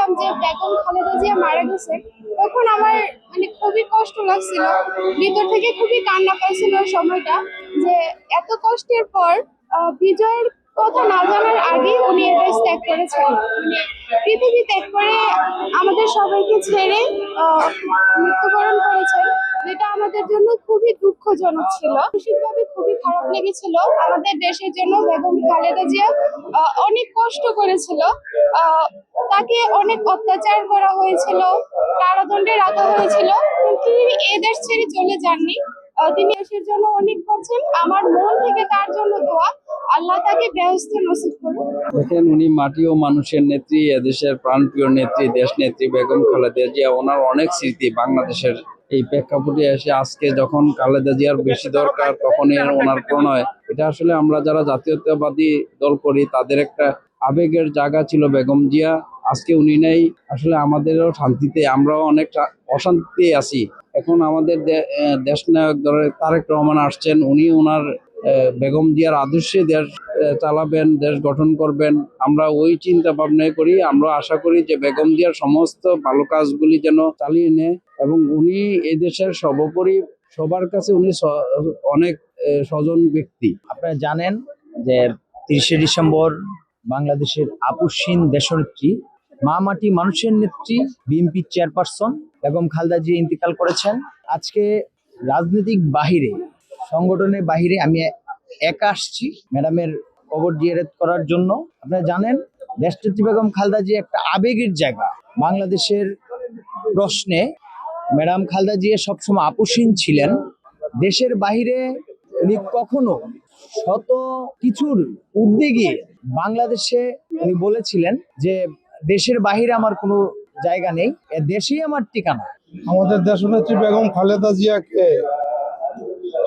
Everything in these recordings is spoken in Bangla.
শুনলাম যে বেগম খালেদা জিয়া মারা গেছে, তখন আমার মানে খুবই কষ্ট লাগছিল, ভিতর থেকে খুবই কান্না পাইছিল ওই সময়টা। যে এত কষ্টের পর বিজয়ের কথা না জানার আগে উনি এ দেশ ত্যাগ করেছেন, মানে পৃথিবী ত্যাগ করে আমাদের সবাইকে ছেড়ে মৃত্যুবরণ করেছেন, যেটা আমাদের জন্য খুবই দুঃখজনক ছিল। মানসিকভাবে খুবই খারাপ লেগেছিল। আমাদের দেশের জন্য বেগম খালেদা জিয়া অনেক কষ্ট করেছিল। আহ, তাকে অনেক অত্যাচার করা হয়েছিল, কারাদণ্ডে রাখা হয়েছিল, কিন্তু তিনি এই দেশ ছেড়ে চলে যাননি। তিনি দেশের জন্য অনেক করছেন। আমার মন থেকে তার জন্য দোয়া, আল্লাহ তাকে বেহেশত নসিব করুন। দেখেন, উনি মাটি ও মানুষের নেত্রী, এদেশের প্রাণপ্রিয় নেত্রী, দেশ নেত্রী বেগম খালেদা জিয়া। ওনার অনেক স্মৃতি বাংলাদেশের। এই প্রেক্ষাপটে এসে আজকে যখন খালেদা জিয়ার বেশি দরকার, তখনই ওনার প্রণয়। এটা আসলে আমরা যারা জাতীয়তাবাদী দল করি, তাদের একটা আবেগের জায়গা ছিল বেগম জিয়া। আজকে উনি নেই, আসলে আমাদেরও শান্তিতে, আমরাও অনেক অশান্তিতে আছি। এখন আমাদের দেশনায়ক দলের তারেক রহমান আসছেন, উনি ওনার বেগম জিয়ার আদর্শে দেশ চালাবেন, দেশ গঠন করবেন। আমরা ওই চিন্তা ভাবনাই করি। আমরা আশা করি যে বেগম জিয়ার সমস্ত ভালো কাজগুলি যেন চালিয়ে নেয়, এবং উনি এই দেশের সর্বোপরি সবার কাছে উনি অনেক স্বজন ব্যক্তি। আপনারা জানেন যে 30শে ডিসেম্বর বাংলাদেশের আপসহীন দেশনেত্রী, মা মাটি মানুষের নেত্রী, বিএনপি চেয়ারপারসন বেগম খালেদা জিয়া ইন্তেকাল করেছেন। আজকে রাজনৈতিক বাহিরে, সংগঠনের বাহিরে আমি একা আসছি ম্যাডামের কবর জিয়ারত করার জন্য। আপনারা জানেন দেশনেত্রী বেগম খালেদা জিয়া একটা আবেগের জায়গা। বাংলাদেশের প্রশ্নে ম্যাডাম খালেদা জিয়া সবসময় আপসহীন ছিলেন। দেশের বাহিরে উনি কখনো শত কিছুর ঊর্ধ্বে গিয়ে বাংলাদেশে উনি বলেছিলেন যে দেশের বাহিরে আমার কোনো জায়গা নেই, এ দেশেই আমার ঠিকানা। আমাদের দেশনেত্রী বেগম খালেদা জিয়াকে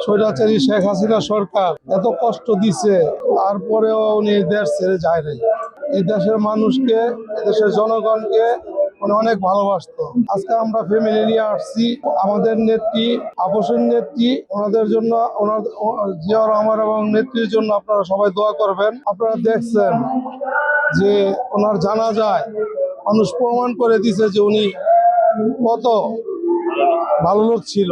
স্বৈরাচারী শেখ হাসিনা সরকার এত কষ্ট দিছে, তারপরেও উনি দেশ ছেড়ে যায় নাই। এই দেশের মানুষকে, এই দেশের জনগণকে উনি অনেক ভালোবাসতো। আজকে আমরা ফ্যামিলি নিয়ে আসছি। আমাদের নেত্রী, আপসের নেত্রী, ওনাদের জন্য, ওনার জিয়া রহমান এবং নেত্রীর জন্য আপনারা সবাই দোয়া করবেন। আপনারা দেখছেন যে ওনার জানাজায় মানুষ প্রমাণ করে দিছে যে উনি কত ভালো লোক ছিল।